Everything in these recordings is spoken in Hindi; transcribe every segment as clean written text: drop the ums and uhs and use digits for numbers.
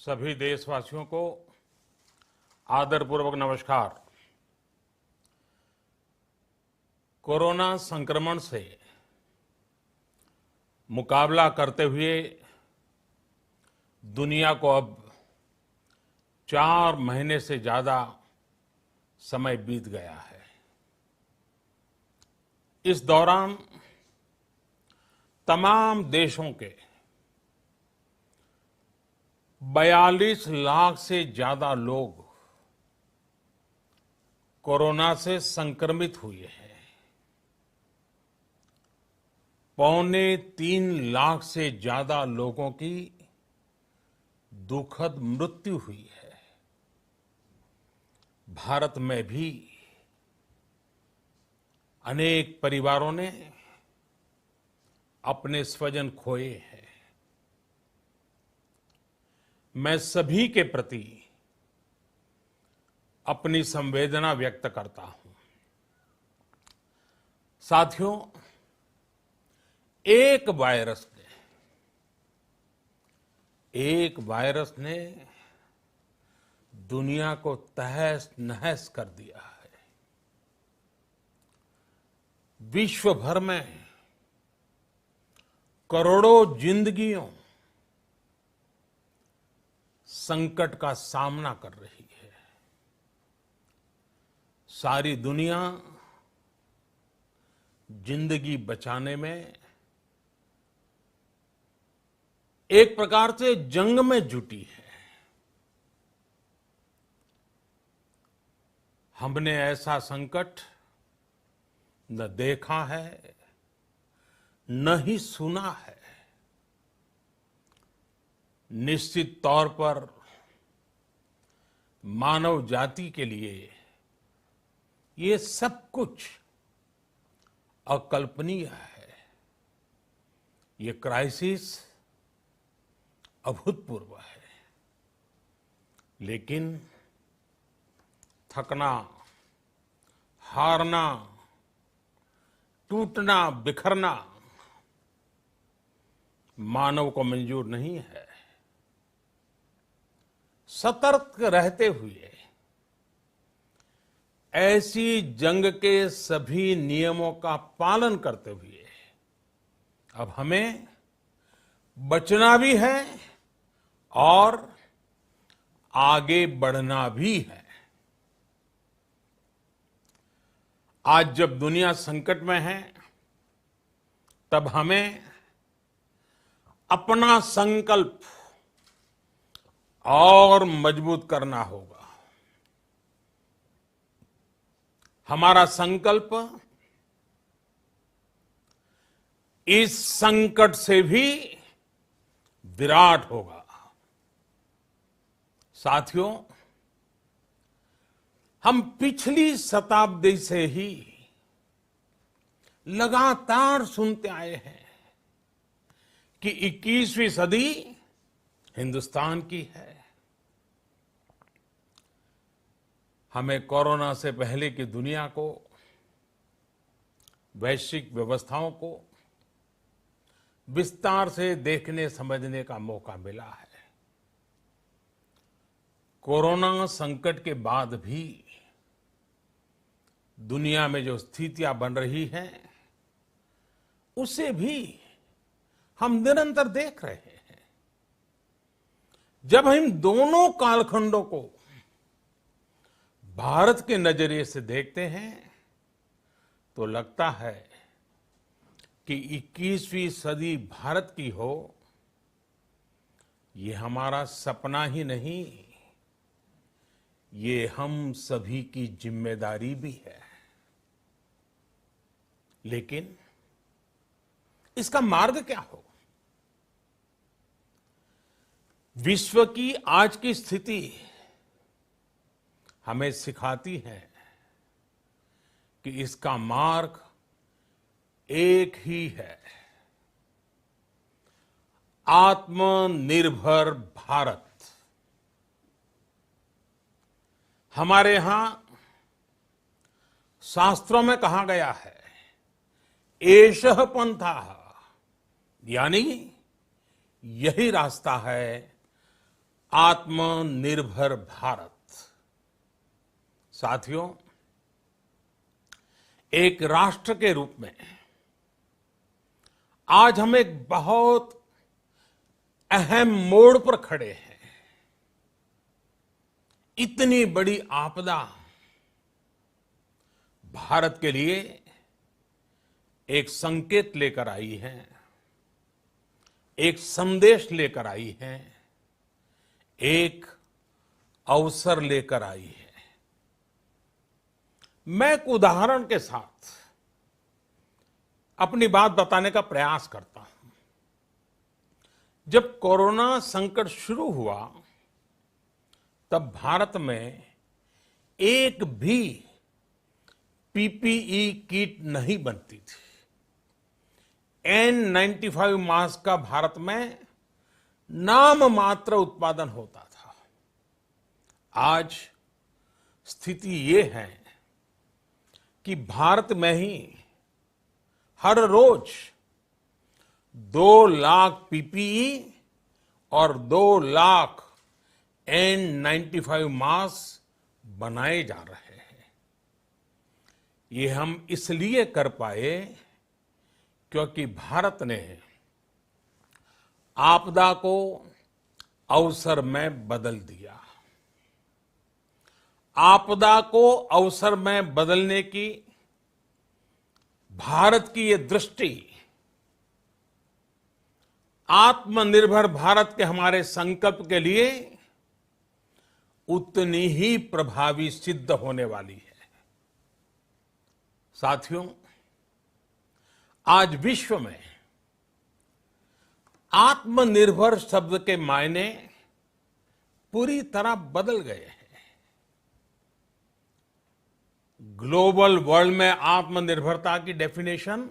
सभी देशवासियों को आदरपूर्वक नमस्कार। कोरोना संक्रमण से मुकाबला करते हुए दुनिया को अब 4 महीने से ज्यादा समय बीत गया है। इस दौरान तमाम देशों के 42 लाख से ज्यादा लोग कोरोना से संक्रमित हुए हैं। 2.25 लाख से ज्यादा लोगों की दुखद मृत्यु हुई है। भारत में भी अनेक परिवारों ने अपने स्वजन खोए हैं। मैं सभी के प्रति अपनी संवेदना व्यक्त करता हूं। साथियों, एक वायरस ने दुनिया को तहस नहस कर दिया है। विश्व भर में करोड़ों जिंदगियों संकट का सामना कर रही है। सारी दुनिया जिंदगी बचाने में एक प्रकार से जंग में जुटी है। हमने ऐसा संकट न देखा है, न ही सुना है। निश्चित तौर पर मानव जाति के लिए ये सब कुछ अकल्पनीय है। ये क्राइसिस अभूतपूर्व है। लेकिन थकना, हारना, टूटना, बिखरना मानव को मंजूर नहीं है। सतर्क रहते हुए ऐसी जंग के सभी नियमों का पालन करते हुए अब हमें बचना भी है और आगे बढ़ना भी है। आज जब दुनिया संकट में है, तब हमें अपना संकल्प और मजबूत करना होगा। हमारा संकल्प इस संकट से भी विराट होगा। साथियों, हम पिछली शताब्दी से ही लगातार सुनते आए हैं कि 21वीं सदी हिंदुस्तान की है। हमें कोरोना से पहले की दुनिया को, वैश्विक व्यवस्थाओं को विस्तार से देखने समझने का मौका मिला है। कोरोना संकट के बाद भी दुनिया में जो स्थितियां बन रही हैं, उसे भी हम निरंतर देख रहे हैं। जब हम दोनों कालखंडों को भारत के नजरिए से देखते हैं, तो लगता है कि 21वीं सदी भारत की हो, ये हमारा सपना ही नहीं, ये हम सभी की जिम्मेदारी भी है। लेकिन इसका मार्ग क्या हो? विश्व की आज की स्थिति हमें सिखाती है कि इसका मार्ग एक ही है, आत्मनिर्भर भारत। हमारे यहां शास्त्रों में कहा गया है, एषः पंथः, यानी यही रास्ता है आत्मनिर्भर भारत। साथियों, एक राष्ट्र के रूप में आज हम एक बहुत अहम मोड़ पर खड़े हैं। इतनी बड़ी आपदा भारत के लिए एक संकेत लेकर आई है, एक संदेश लेकर आई है, एक अवसर लेकर आई है। मैं एक उदाहरण के साथ अपनी बात बताने का प्रयास करता हूं। जब कोरोना संकट शुरू हुआ, तब भारत में एक भी पीपीई किट नहीं बनती थी। N95 मास्क का भारत में नाम मात्र उत्पादन होता था। आज स्थिति ये है कि भारत में ही हर रोज 2 लाख पीपीई और 2 लाख N95 मास्क बनाए जा रहे हैं। ये हम इसलिए कर पाए क्योंकि भारत ने आपदा को अवसर में बदल दिया। आपदा को अवसर में बदलने की भारत की ये दृष्टि आत्मनिर्भर भारत के हमारे संकल्प के लिए उतनी ही प्रभावी सिद्ध होने वाली है। साथियों, आज विश्व में आत्मनिर्भर शब्द के मायने पूरी तरह बदल गए हैं। ग्लोबल वर्ल्ड में आत्मनिर्भरता की डेफिनेशन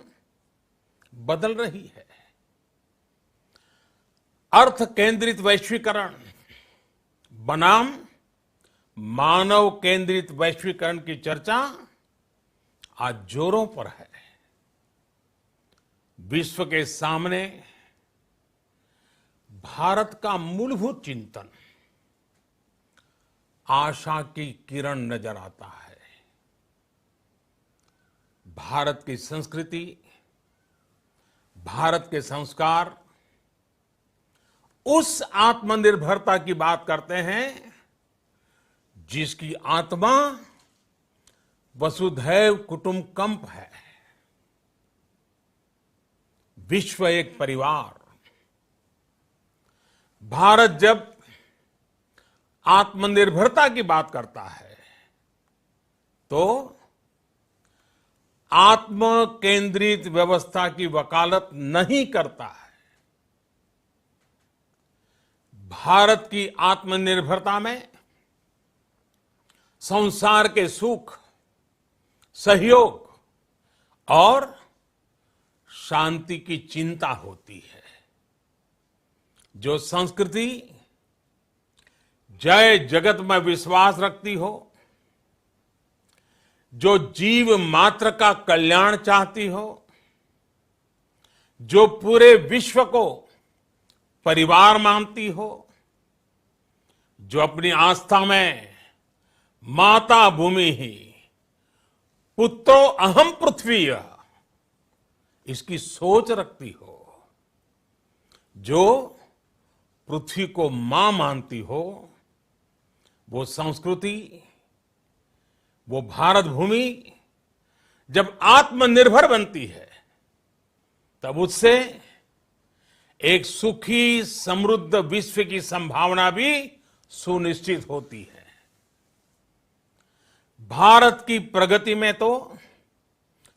बदल रही है। अर्थ केंद्रित वैश्वीकरण बनाम मानव केंद्रित वैश्वीकरण की चर्चा आज जोरों पर है। विश्व के सामने भारत का मूलभूत चिंतन आशा की किरण नजर आता है। भारत की संस्कृति, भारत के संस्कार उस आत्मनिर्भरता की बात करते हैं जिसकी आत्मा वसुधैव कुटुंबकम है। विश्व एक परिवार। भारत जब आत्मनिर्भरता की बात करता है तो आत्म केंद्रित व्यवस्था की वकालत नहीं करता है। भारत की आत्मनिर्भरता में संसार के सुख, सहयोग और शांति की चिंता होती है। जो संस्कृति जय जगत में विश्वास रखती हो, जो जीव मात्र का कल्याण चाहती हो, जो पूरे विश्व को परिवार मानती हो, जो अपनी आस्था में माता भूमि ही पुत्रो अहम पृथ्वी इसकी सोच रखती हो, जो पृथ्वी को मां मानती हो, वो संस्कृति, वो भारत भूमि जब आत्मनिर्भर बनती है तब उससे एक सुखी समृद्ध विश्व की संभावना भी सुनिश्चित होती है। भारत की प्रगति में तो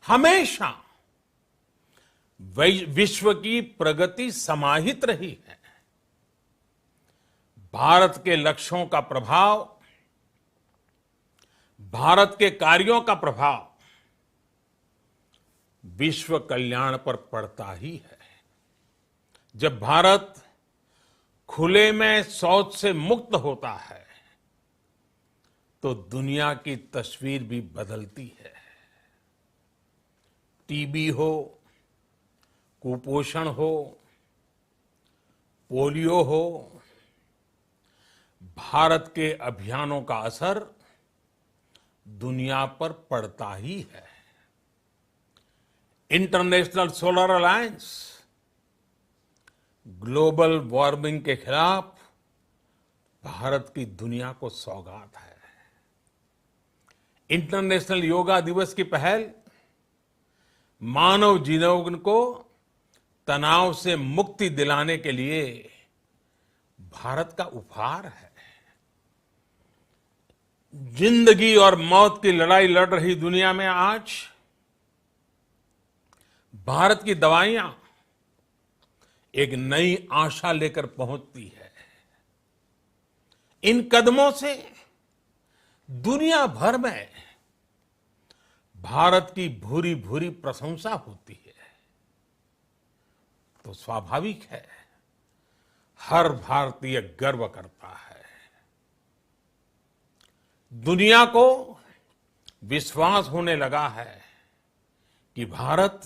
हमेशा विश्व की प्रगति समाहित रही है। भारत के लक्ष्यों का प्रभाव, भारत के कार्यों का प्रभाव विश्व कल्याण पर पड़ता ही है। जब भारत खुले में शौच से मुक्त होता है तो दुनिया की तस्वीर भी बदलती है। टीबी हो, कुपोषण हो, पोलियो हो, भारत के अभियानों का असर दुनिया पर पड़ता ही है। International solar alliance global warming के खिलाफ भारत की दुनिया को सौगात है। इंटरनेशनल योगा दिवस की पहल मानव जीवन को तनाव से मुक्ति दिलाने के लिए भारत का उपहार है। जिंदगी और मौत की लड़ाई लड़ रही दुनिया में आज भारत की दवाइयां एक नई आशा लेकर पहुंचती है। इन कदमों से दुनिया भर में भारत की भूरी भूरी प्रशंसा होती है। तो स्वाभाविक है, हर भारतीय गर्व करता है। दुनिया को विश्वास होने लगा है कि भारत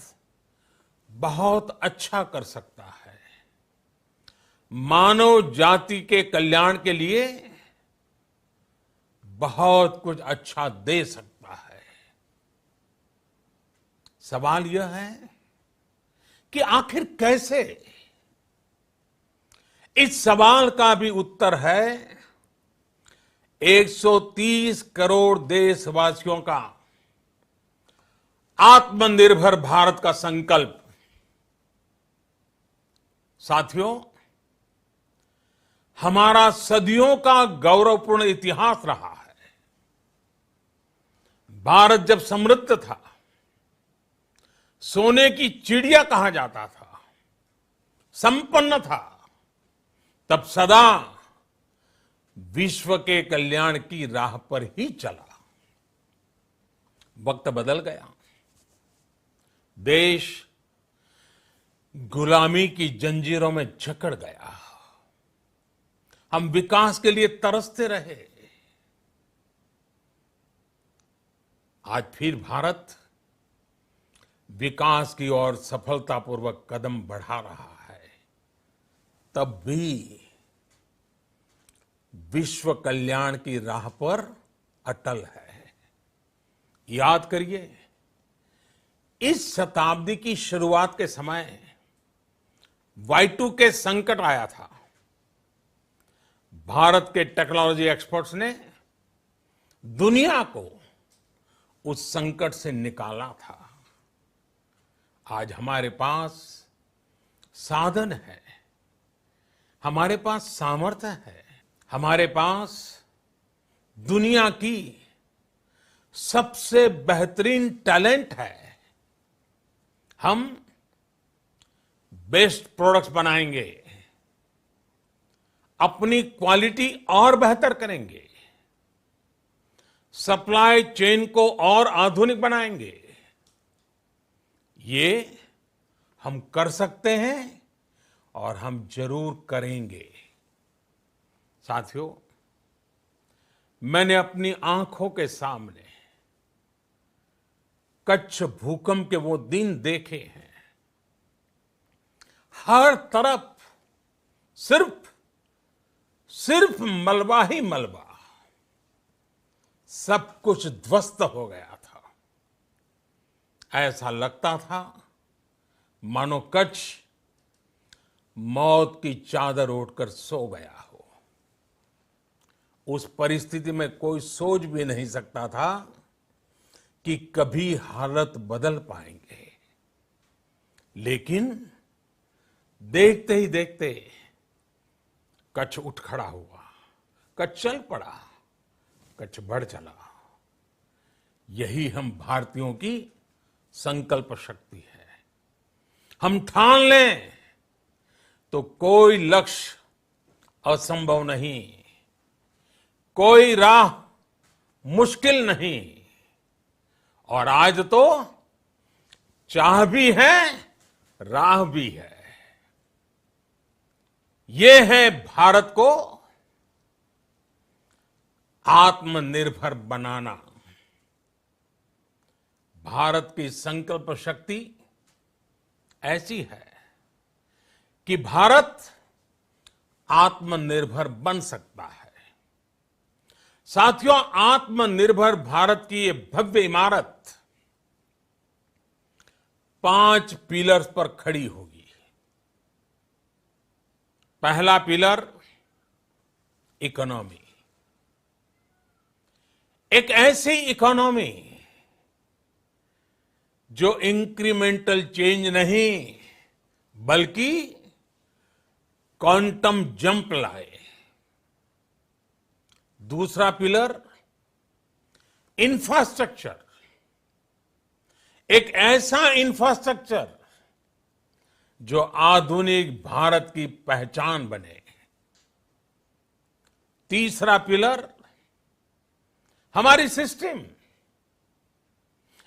बहुत अच्छा कर सकता है, मानव जाति के कल्याण के लिए बहुत कुछ अच्छा दे सकता है। सवाल यह है कि आखिर कैसे? इस सवाल का भी उत्तर है 130 करोड़ देशवासियों का आत्मनिर्भर भारत का संकल्प। साथियों, हमारा सदियों का गौरवपूर्ण इतिहास रहा है। भारत जब समृद्ध था, सोने की चिड़िया कहा जाता था, संपन्न था, तब सदा विश्व के कल्याण की राह पर ही चला। वक्त बदल गया, देश गुलामी की जंजीरों में जकड़ गया। हम विकास के लिए तरसते रहे। आज फिर भारत विकास की ओर सफलतापूर्वक कदम बढ़ा रहा है। तब भी विश्व कल्याण की राह पर अटल है। याद करिए, इस शताब्दी की शुरुआत के समय Y2K संकट आया था। भारत के टेक्नोलॉजी एक्सपर्ट्स ने दुनिया को उस संकट से निकाला था। आज हमारे पास साधन है, हमारे पास सामर्थ्य है, हमारे पास दुनिया की सबसे बेहतरीन टैलेंट है। हम बेस्ट प्रोडक्ट्स बनाएंगे, अपनी क्वालिटी और बेहतर करेंगे, सप्लाई चेन को और आधुनिक बनाएंगे। ये हम कर सकते हैं और हम जरूर करेंगे। साथियों, मैंने अपनी आंखों के सामने कच्छ भूकंप के वो दिन देखे हैं। हर तरफ सिर्फ मलबा ही मलबा, सब कुछ ध्वस्त हो गया था। ऐसा लगता था मानो कच्छ मौत की चादर ओढ़कर सो गया हो। उस परिस्थिति में कोई सोच भी नहीं सकता था कि कभी हालत बदल पाएंगे। लेकिन देखते ही देखते कच्छ उठ खड़ा हुआ, कच्छ चल पड़ा, कच्छ बढ़ चला। यही हम भारतीयों की संकल्प शक्ति है। हम ठान लें तो कोई लक्ष्य असंभव नहीं, कोई राह मुश्किल नहीं। और आज तो चाह भी है, राह भी है। ये है भारत को आत्मनिर्भर बनाना। भारत की संकल्प शक्ति ऐसी है कि भारत आत्मनिर्भर बन सकता है। साथियों, आत्मनिर्भर भारत की ये भव्य इमारत 5 पिलर्स पर खड़ी होगी। पहला पिलर, इकोनॉमी। एक ऐसी इकोनॉमी जो इंक्रीमेंटल चेंज नहीं बल्कि क्वांटम जंप लाए। दूसरा पिलर, इंफ्रास्ट्रक्चर। एक ऐसा इंफ्रास्ट्रक्चर जो आधुनिक भारत की पहचान बने। तीसरा पिलर, हमारी सिस्टम।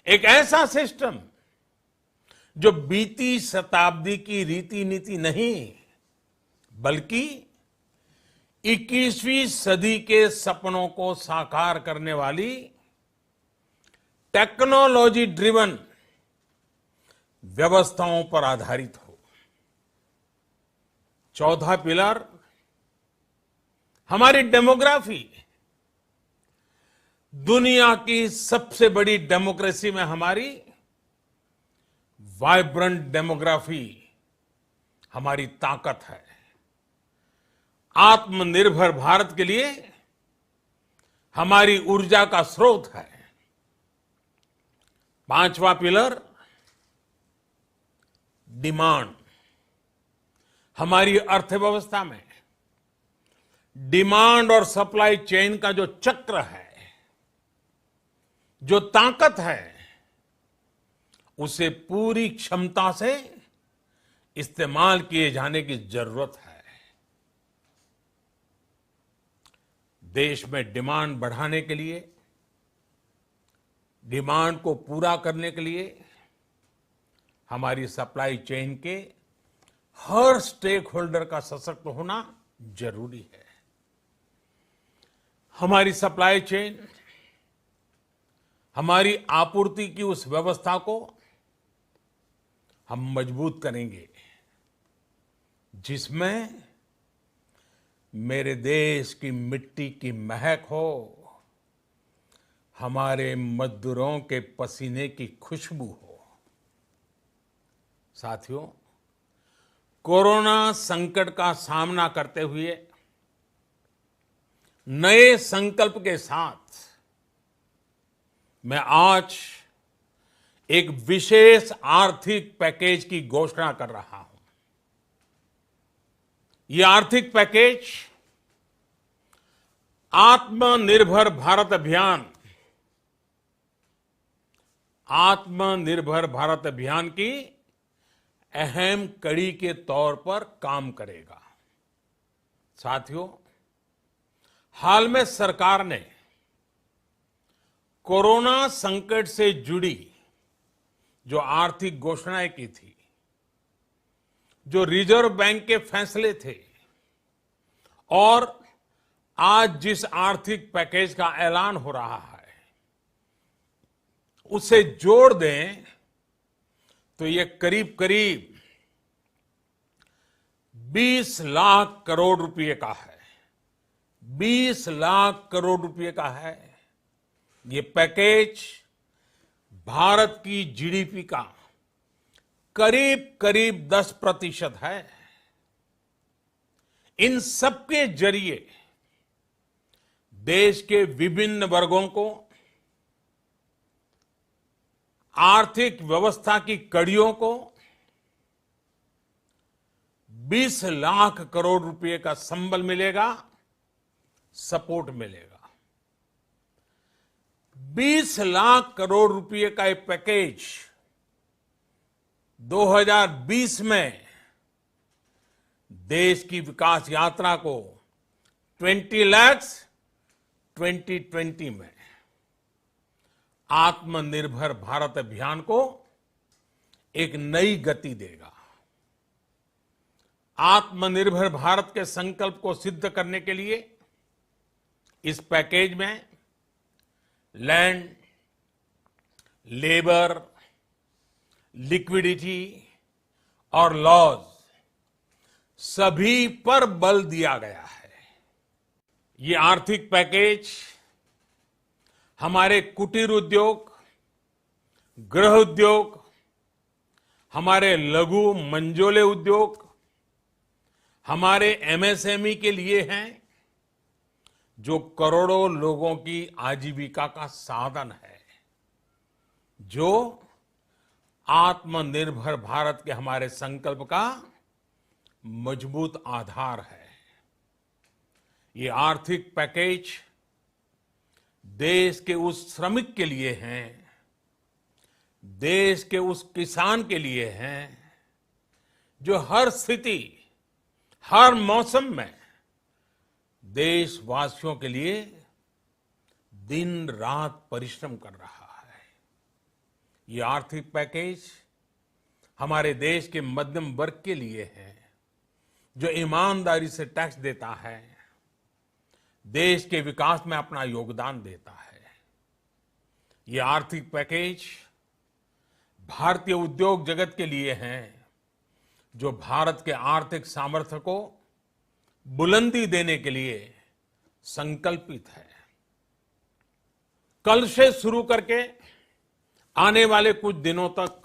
एक ऐसा सिस्टम जो बीती शताब्दी की रीति नीति नहीं बल्कि 21वीं सदी के सपनों को साकार करने वाली टेक्नोलॉजी ड्रिवन व्यवस्थाओं पर आधारित हो। चौथा पिलर, हमारी डेमोग्राफी। दुनिया की सबसे बड़ी डेमोक्रेसी में हमारी वाइब्रेंट डेमोग्राफी हमारी ताकत है। आत्मनिर्भर भारत के लिए हमारी ऊर्जा का स्रोत है। पांचवा पिलर, डिमांड। हमारी अर्थव्यवस्था में डिमांड और सप्लाई चेन का जो चक्र है, जो ताकत है, उसे पूरी क्षमता से इस्तेमाल किए जाने की जरूरत है। देश में डिमांड बढ़ाने के लिए, डिमांड को पूरा करने के लिए हमारी सप्लाई चेन के हर स्टेक होल्डर का सशक्त होना जरूरी है। हमारी सप्लाई चेन, हमारी आपूर्ति की उस व्यवस्था को हम मजबूत करेंगे जिसमें मेरे देश की मिट्टी की महक हो, हमारे मजदूरों के पसीने की खुशबू हो। साथियों, कोरोना संकट का सामना करते हुए नए संकल्प के साथ मैं आज एक विशेष आर्थिक पैकेज की घोषणा कर रहा हूं। ये आर्थिक पैकेज आत्मनिर्भर भारत अभियान, आत्मनिर्भर भारत अभियान की अहम कड़ी के तौर पर काम करेगा। साथियों, हाल में सरकार ने कोरोना संकट से जुड़ी जो आर्थिक घोषणाएं की थी, जो रिजर्व बैंक के फैसले थे और आज जिस आर्थिक पैकेज का ऐलान हो रहा है, उसे जोड़ दें तो ये करीब करीब 20 लाख करोड़ रुपए का है। 20 लाख करोड़ रुपए का है। ये पैकेज भारत की जीडीपी का करीब करीब 10% है। इन सबके जरिए देश के विभिन्न वर्गों को आर्थिक व्यवस्था की कड़ियों को 20 लाख करोड़ रुपए का संबल मिलेगा, सपोर्ट मिलेगा। 20 लाख करोड़ रुपए का ये पैकेज 2020 में देश की विकास यात्रा को 20 लाख 2020 में आत्मनिर्भर भारत अभियान को एक नई गति देगा। आत्मनिर्भर भारत के संकल्प को सिद्ध करने के लिए इस पैकेज में लैंड, लेबर, लिक्विडिटी और लॉज सभी पर बल दिया गया है। ये आर्थिक पैकेज हमारे कुटीर उद्योग, गृह उद्योग, हमारे लघु मंझोले उद्योग, हमारे एमएसएमई के लिए हैं, जो करोड़ों लोगों की आजीविका का साधन है, जो आत्मनिर्भर भारत के हमारे संकल्प का मजबूत आधार है। ये आर्थिक पैकेज देश के उस श्रमिक के लिए हैं, देश के उस किसान के लिए हैं, जो हर स्थिति, हर मौसम में देशवासियों के लिए दिन रात परिश्रम कर रहा है। ये आर्थिक पैकेज हमारे देश के मध्यम वर्ग के लिए है, जो ईमानदारी से टैक्स देता है, देश के विकास में अपना योगदान देता है। ये आर्थिक पैकेज भारतीय उद्योग जगत के लिए है, जो भारत के आर्थिक सामर्थ्य को बुलंदी देने के लिए संकल्पित है। कल से शुरू करके आने वाले कुछ दिनों तक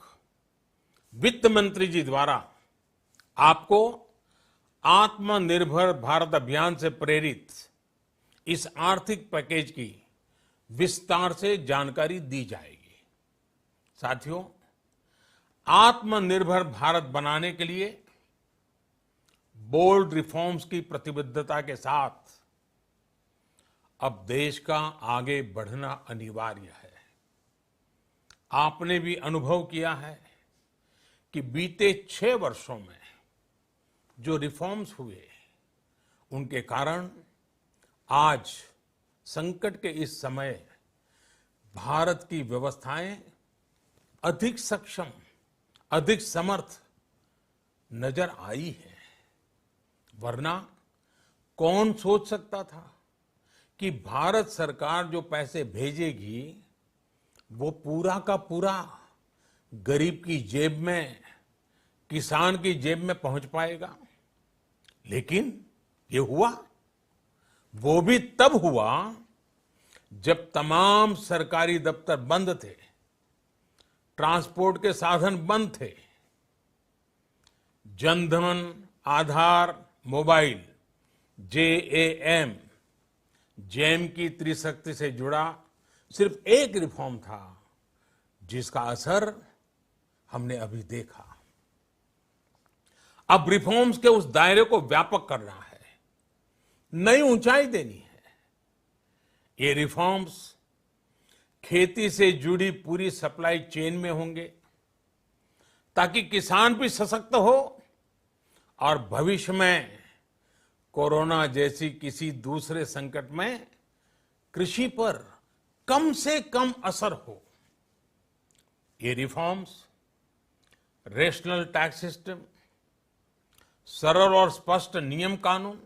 वित्त मंत्री जी द्वारा आपको आत्मनिर्भर भारत अभियान से प्रेरित इस आर्थिक पैकेज की विस्तार से जानकारी दी जाएगी। साथियों, आत्मनिर्भर भारत बनाने के लिए बोल्ड रिफॉर्म्स की प्रतिबद्धता के साथ अब देश का आगे बढ़ना अनिवार्य है। आपने भी अनुभव किया है कि बीते 6 वर्षों में जो रिफॉर्म्स हुए, उनके कारण आज संकट के इस समय भारत की व्यवस्थाएं अधिक सक्षम, अधिक समर्थ नजर आई है। वरना कौन सोच सकता था कि भारत सरकार जो पैसे भेजेगी वो पूरा का पूरा गरीब की जेब में, किसान की जेब में पहुंच पाएगा। लेकिन ये हुआ, वो भी तब हुआ जब तमाम सरकारी दफ्तर बंद थे, ट्रांसपोर्ट के साधन बंद थे, जनधन, आधार, मोबाइल, जेम की त्रिशक्ति से जुड़ा सिर्फ एक रिफॉर्म था, जिसका असर हमने अभी देखा। अब रिफॉर्म्स के उस दायरे को व्यापक करना है, नई ऊंचाई देनी है। ये रिफॉर्म्स खेती से जुड़ी पूरी सप्लाई चेन में होंगे, ताकि किसान भी सशक्त हो और भविष्य में कोरोना जैसी किसी दूसरे संकट में कृषि पर कम से कम असर हो। ये रिफॉर्म्स रेशनल टैक्स सिस्टम, सरल और स्पष्ट नियम कानून,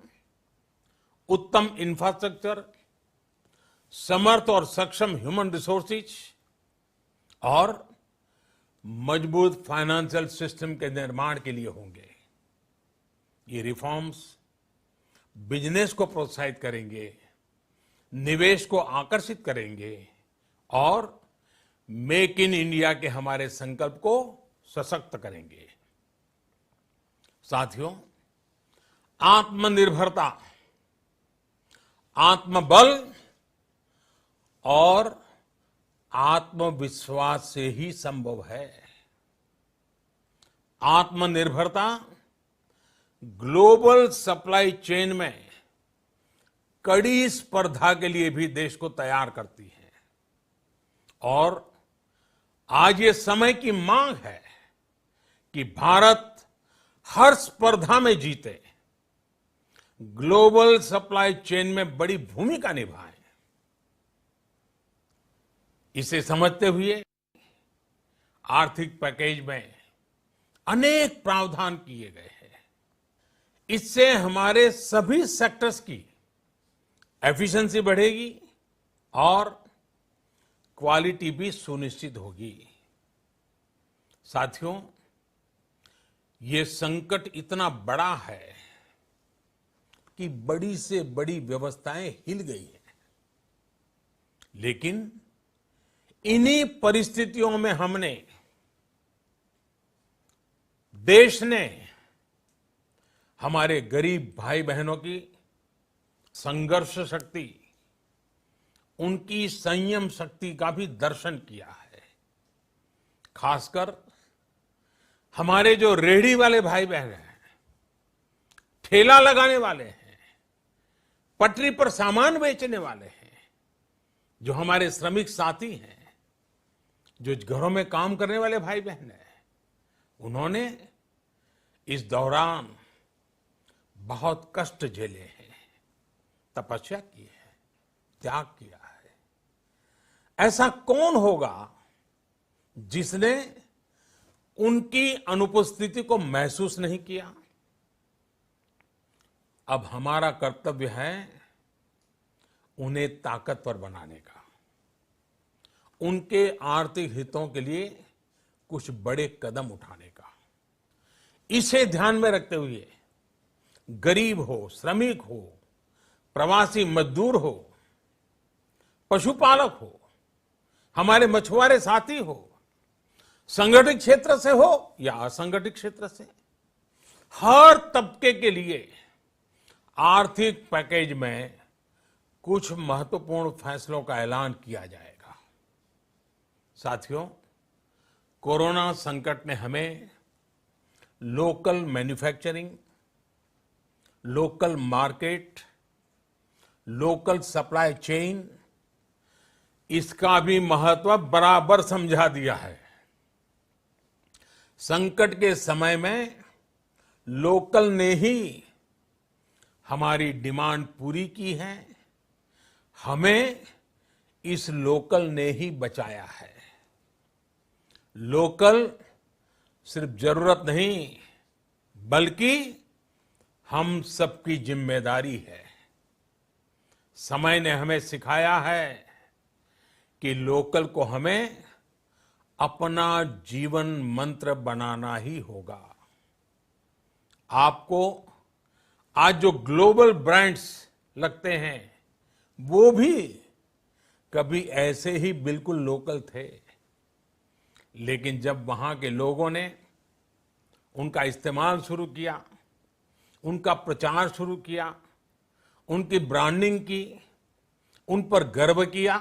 उत्तम इंफ्रास्ट्रक्चर, समर्थ और सक्षम ह्यूमन रिसोर्सेज और मजबूत फाइनेंशियल सिस्टम के निर्माण के लिए होंगे। ये रिफॉर्म्स बिजनेस को प्रोत्साहित करेंगे, निवेश को आकर्षित करेंगे और मेक इन इंडिया के हमारे संकल्प को सशक्त करेंगे। साथियों, आत्मनिर्भरता, आत्मबल और आत्मविश्वास से ही संभव है। आत्मनिर्भरता ग्लोबल सप्लाई चेन में कड़ी स्पर्धा के लिए भी देश को तैयार करती है और आज ये समय की मांग है कि भारत हर स्पर्धा में जीते, ग्लोबल सप्लाई चेन में बड़ी भूमिका निभाए। इसे समझते हुए आर्थिक पैकेज में अनेक प्रावधान किए गए हैं। इससे हमारे सभी सेक्टर्स की एफिशिएंसी बढ़ेगी और क्वालिटी भी सुनिश्चित होगी। साथियों, ये संकट इतना बड़ा है कि बड़ी से बड़ी व्यवस्थाएं हिल गई हैं। लेकिन इन्हीं परिस्थितियों में हमने, देश ने हमारे गरीब भाई बहनों की संघर्ष शक्ति, उनकी संयम शक्ति का भी दर्शन किया है। खासकर हमारे जो रेहड़ी वाले भाई बहन हैं, ठेला लगाने वाले हैं, पटरी पर सामान बेचने वाले हैं, जो हमारे श्रमिक साथी हैं, जो घरों में काम करने वाले भाई बहन हैं, उन्होंने इस दौरान बहुत कष्ट झेले हैं, तपस्या की है, त्याग किया है। ऐसा कौन होगा जिसने उनकी अनुपस्थिति को महसूस नहीं किया? अब हमारा कर्तव्य है उन्हें ताकतवर बनाने का, उनके आर्थिक हितों के लिए कुछ बड़े कदम उठाने का। इसे ध्यान में रखते हुए गरीब हो, श्रमिक हो, प्रवासी मजदूर हो, पशुपालक हो, हमारे मछुआरे साथी हो, संगठित क्षेत्र से हो या असंगठित क्षेत्र से, हर तबके के लिए आर्थिक पैकेज में कुछ महत्वपूर्ण फैसलों का ऐलान किया जाएगा। साथियों, कोरोना संकट ने हमें local manufacturing, local market, local supply chain, इसका भी महत्व बराबर समझा दिया है। संकट के समय में लोकल ने ही हमारी डिमांड पूरी की है, हमें इस लोकल ने ही बचाया है। लोकल सिर्फ जरूरत नहीं, बल्कि हम सबकी जिम्मेदारी है। समय ने हमें सिखाया है कि लोकल को हमें अपना जीवन मंत्र बनाना ही होगा। आपको आज जो ग्लोबल ब्रांड्स लगते हैं, वो भी कभी ऐसे ही बिल्कुल लोकल थे, लेकिन जब वहां के लोगों ने उनका इस्तेमाल शुरू किया, उनका प्रचार शुरू किया, उनकी ब्रांडिंग की, उन पर गर्व किया,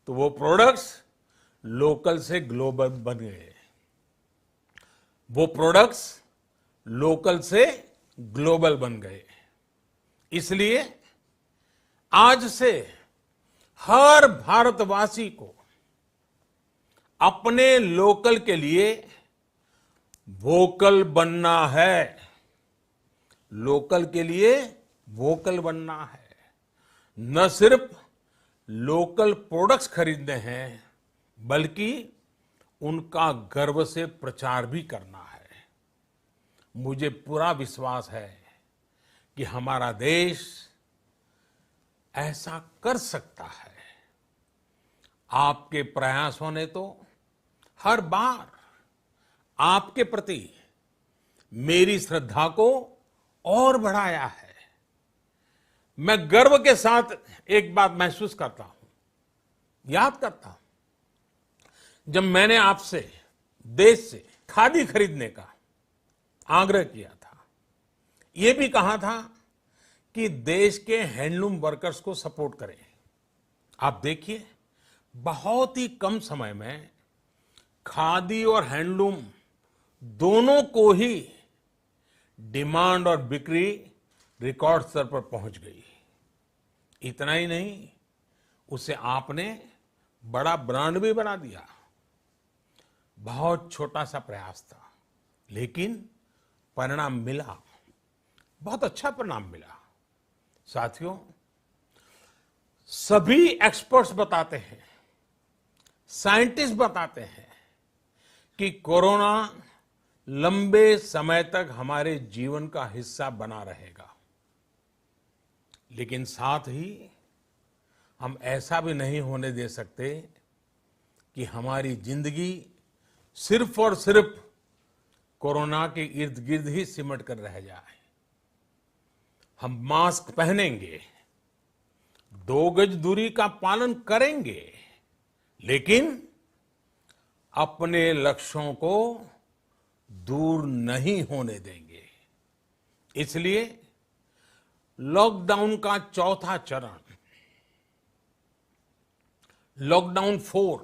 तो वो प्रोडक्ट्स लोकल से ग्लोबल बन गए। वो प्रोडक्ट्स लोकल से ग्लोबल बन गए। इसलिए आज से हर भारतवासी को अपने लोकल के लिए वोकल बनना है। लोकल के लिए वोकल बनना है। न सिर्फ लोकल प्रोडक्ट्स खरीदने हैं, बल्कि उनका गर्व से प्रचार भी करना है। मुझे पूरा विश्वास है कि हमारा देश ऐसा कर सकता है। आपके प्रयासों ने तो हर बार आपके प्रति मेरी श्रद्धा को और बढ़ाया है। मैं गर्व के साथ एक बात महसूस करता हूं, याद करता हूं, जब मैंने आपसे देश से खादी खरीदने का आग्रह किया था, यह भी कहा था कि देश के हैंडलूम वर्कर्स को सपोर्ट करें। आप देखिए, बहुत ही कम समय में खादी और हैंडलूम दोनों को ही डिमांड और बिक्री रिकॉर्ड स्तर पर पहुंच गई। इतना ही नहीं, उसे आपने बड़ा ब्रांड भी बना दिया। बहुत छोटा सा प्रयास था, लेकिन परिणाम मिला, बहुत अच्छा परिणाम मिला। साथियों, सभी एक्सपर्ट्स बताते हैं, साइंटिस्ट बताते हैं कि कोरोना लंबे समय तक हमारे जीवन का हिस्सा बना रहेगा। लेकिन साथ ही हम ऐसा भी नहीं होने दे सकते कि हमारी जिंदगी सिर्फ और सिर्फ कोरोना के इर्द गिर्द ही सिमट कर रह जाए। हम मास्क पहनेंगे, 2 गज दूरी का पालन करेंगे, लेकिन अपने लक्ष्यों को दूर नहीं होने देंगे। इसलिए लॉकडाउन का चौथा चरण, लॉकडाउन 4,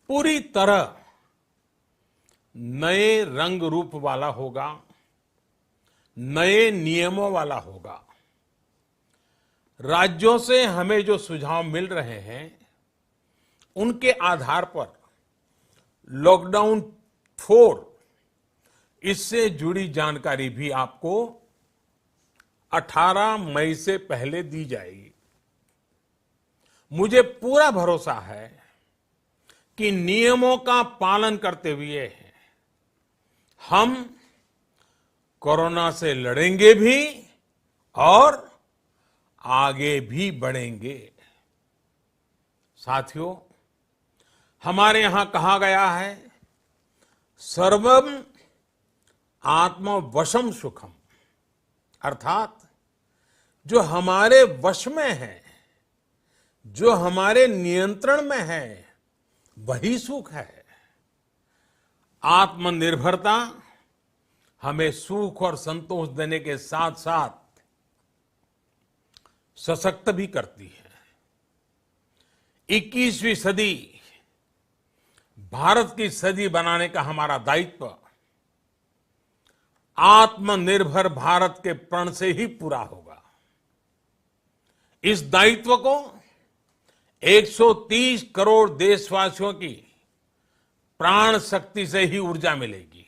पूरी तरह नए रंग रूप वाला होगा, नए नियमों वाला होगा। राज्यों से हमें जो सुझाव मिल रहे हैं, उनके आधार पर लॉकडाउन 4, इससे जुड़ी जानकारी भी आपको 18 मई से पहले दी जाएगी। मुझे पूरा भरोसा है कि नियमों का पालन करते हुए हम कोरोना से लड़ेंगे भी और आगे भी बढ़ेंगे। साथियों, हमारे यहां कहा गया है, सर्वम आत्मवशम सुखम, अर्थात जो हमारे वश में है, जो हमारे नियंत्रण में है, वही सुख है। आत्मनिर्भरता हमें सुख और संतोष देने के साथ साथ सशक्त भी करती है। 21वीं सदी भारत की सदी बनाने का हमारा दायित्व आत्मनिर्भर भारत के प्रण से ही पूरा होगा। इस दायित्व को 130 करोड़ देशवासियों की प्राण शक्ति से ही ऊर्जा मिलेगी।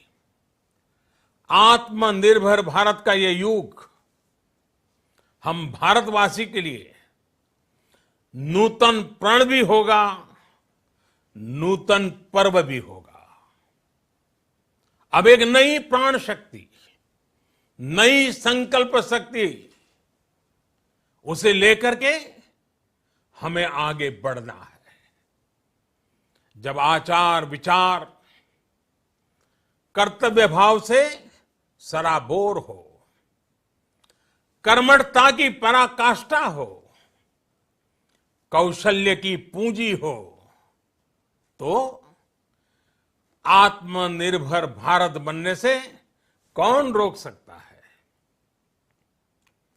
आत्मनिर्भर भारत का यह युग हम भारतवासी के लिए नूतन प्रण भी होगा, नूतन पर्व भी होगा। अब एक नई प्राण शक्ति, नई संकल्प शक्ति, उसे लेकर के हमें आगे बढ़ना है। जब आचार विचार कर्तव्य भाव से सराबोर हो, कर्मठता की पराकाष्ठा हो, कौशल्य की पूंजी हो, तो आत्मनिर्भर भारत बनने से कौन रोक सकता है।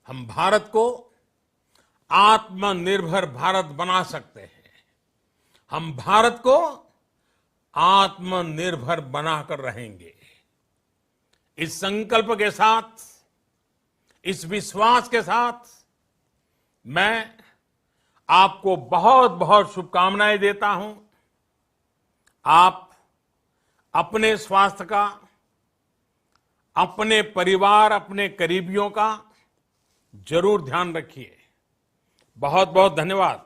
हम भारत को आत्मनिर्भर भारत बना सकते हैं। हम भारत को आत्मनिर्भर बनाकर रहेंगे। इस संकल्प के साथ, इस विश्वास के साथ मैं आपको बहुत बहुत शुभकामनाएं देता हूं। आप अपने स्वास्थ्य का, अपने परिवार, अपने करीबियों का जरूर ध्यान रखिए। बहुत बहुत धन्यवाद।